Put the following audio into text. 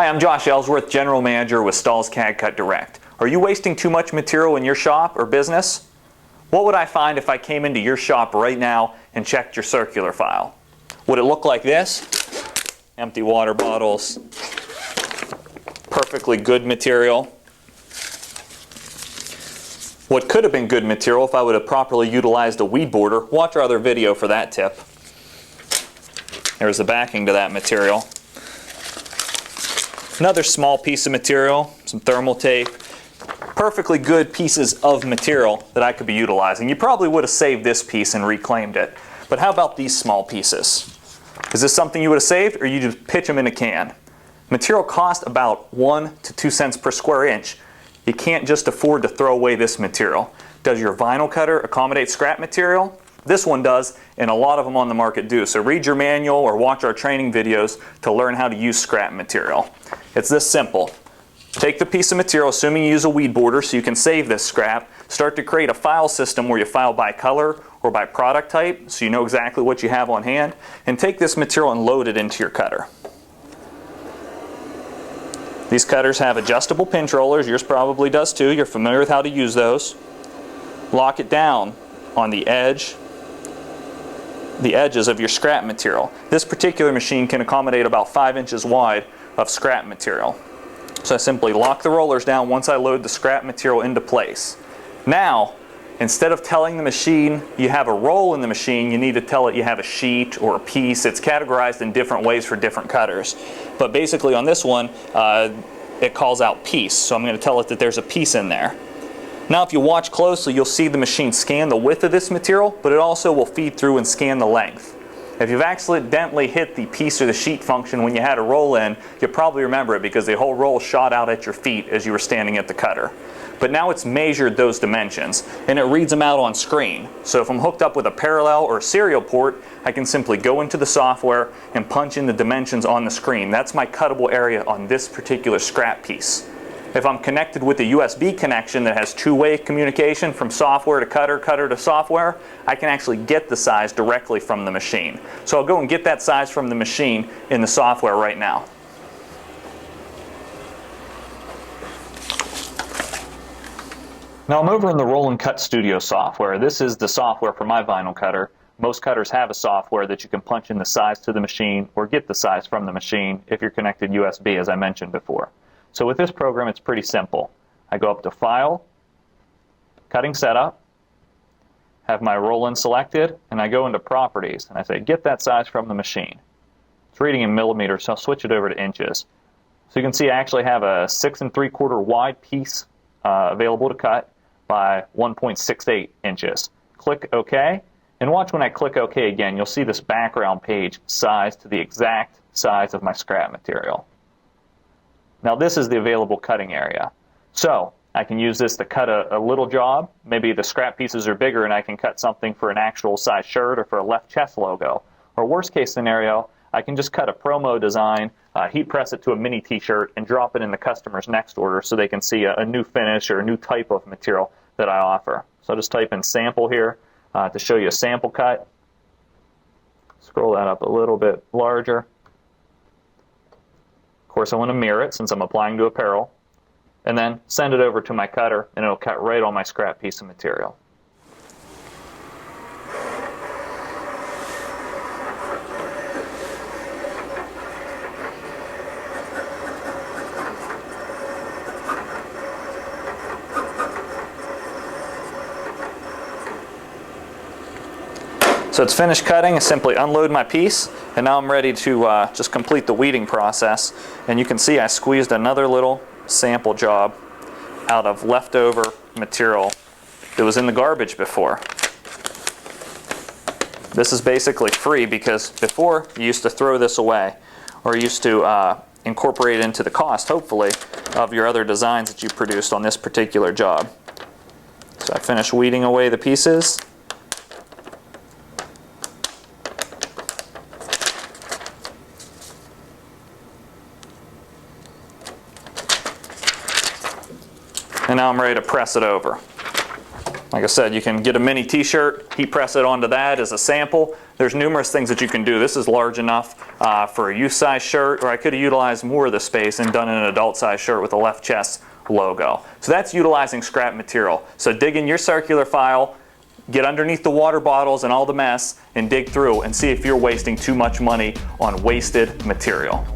Hi, I'm Josh Ellsworth, General Manager with Stahl's CAD-CUT Direct. Are you wasting too much material in your shop or business? What would I find if I came into your shop right now and checked your circular file? Would it look like this? Empty water bottles, perfectly good material. What could have been good material if I would have properly utilized a weed boarder? Watch our other video for that tip. There's the backing to that material. Another small piece of material, some thermal tape, perfectly good pieces of material that I could be utilizing. You probably would have saved this piece and reclaimed it. But how about these small pieces? Is this something you would have saved, or you just pitch them in a can? Material costs about 1 to 2 cents per square inch. You can't just afford to throw away this material. Does your vinyl cutter accommodate scrap material? This one does, and a lot of them on the market do. So read your manual or watch our training videos to learn how to use scrap material. It's this simple. Take the piece of material, assuming you use a weed boarder so you can save this scrap, start to create a file system where you file by color or by product type so you know exactly what you have on hand, and take this material and load it into your cutter. These cutters have adjustable pinch rollers. Yours probably does too. You're familiar with how to use those. Lock it down on the edges of your scrap material. This particular machine can accommodate about 5 inches wide of scrap material. So I simply lock the rollers down once I load the scrap material into place. Now, instead of telling the machine you have a roll in the machine, you need to tell it you have a sheet or a piece. It's categorized in different ways for different cutters. But basically on this one, it calls out piece. So I'm going to tell it that there's a piece in there. Now if you watch closely, you'll see the machine scan the width of this material, but it also will feed through and scan the length. If you've accidentally hit the piece or the sheet function when you had a roll in, you probably remember it because the whole roll shot out at your feet as you were standing at the cutter. But now it's measured those dimensions, and it reads them out on screen. So if I'm hooked up with a parallel or a serial port, I can simply go into the software and punch in the dimensions on the screen. That's my cuttable area on this particular scrap piece. If I'm connected with a USB connection that has two-way communication from software to cutter, cutter to software, I can actually get the size directly from the machine. So I'll go and get that size from the machine in the software right now. Now I'm over in the Roll and Cut Studio software. This is the software for my vinyl cutter. Most cutters have a software that you can punch in the size to the machine or get the size from the machine if you're connected USB, as I mentioned before. So with this program, it's pretty simple. I go up to File, Cutting Setup, have my roll-in selected, and I go into Properties, and I say, get that size from the machine. It's reading in millimeters, so I'll switch it over to inches. So you can see I actually have a 6 3/4 wide piece available to cut by 1.68 inches. Click OK, and watch when I click OK again, you'll see this background page sized to the exact size of my scrap material. Now this is the available cutting area. So I can use this to cut a little job. Maybe the scrap pieces are bigger and I can cut something for an actual size shirt or for a left chest logo. Or worst case scenario, I can just cut a promo design, heat press it to a mini t-shirt, and drop it in the customer's next order so they can see a new finish or a new type of material that I offer. So I'll just type in sample here to show you a sample cut. Scroll that up a little bit larger. Of course, I want to mirror it since I'm applying to apparel, and then send it over to my cutter, and it'll cut right on my scrap piece of material. So it's finished cutting. I simply unload my piece, and now I'm ready to just complete the weeding process. And you can see I squeezed another little sample job out of leftover material that was in the garbage before. This is basically free because before you used to throw this away, or used to incorporate it into the cost, hopefully, of your other designs that you produced on this particular job. So I finished weeding away the pieces. And now I'm ready to press it over. Like I said, you can get a mini t-shirt, heat press it onto that as a sample. There's numerous things that you can do. This is large enough for a youth size shirt, or I could have utilized more of the space and done an adult size shirt with a left chest logo. So that's utilizing scrap material. So dig in your circular file, get underneath the water bottles and all the mess, and dig through and see if you're wasting too much money on wasted material.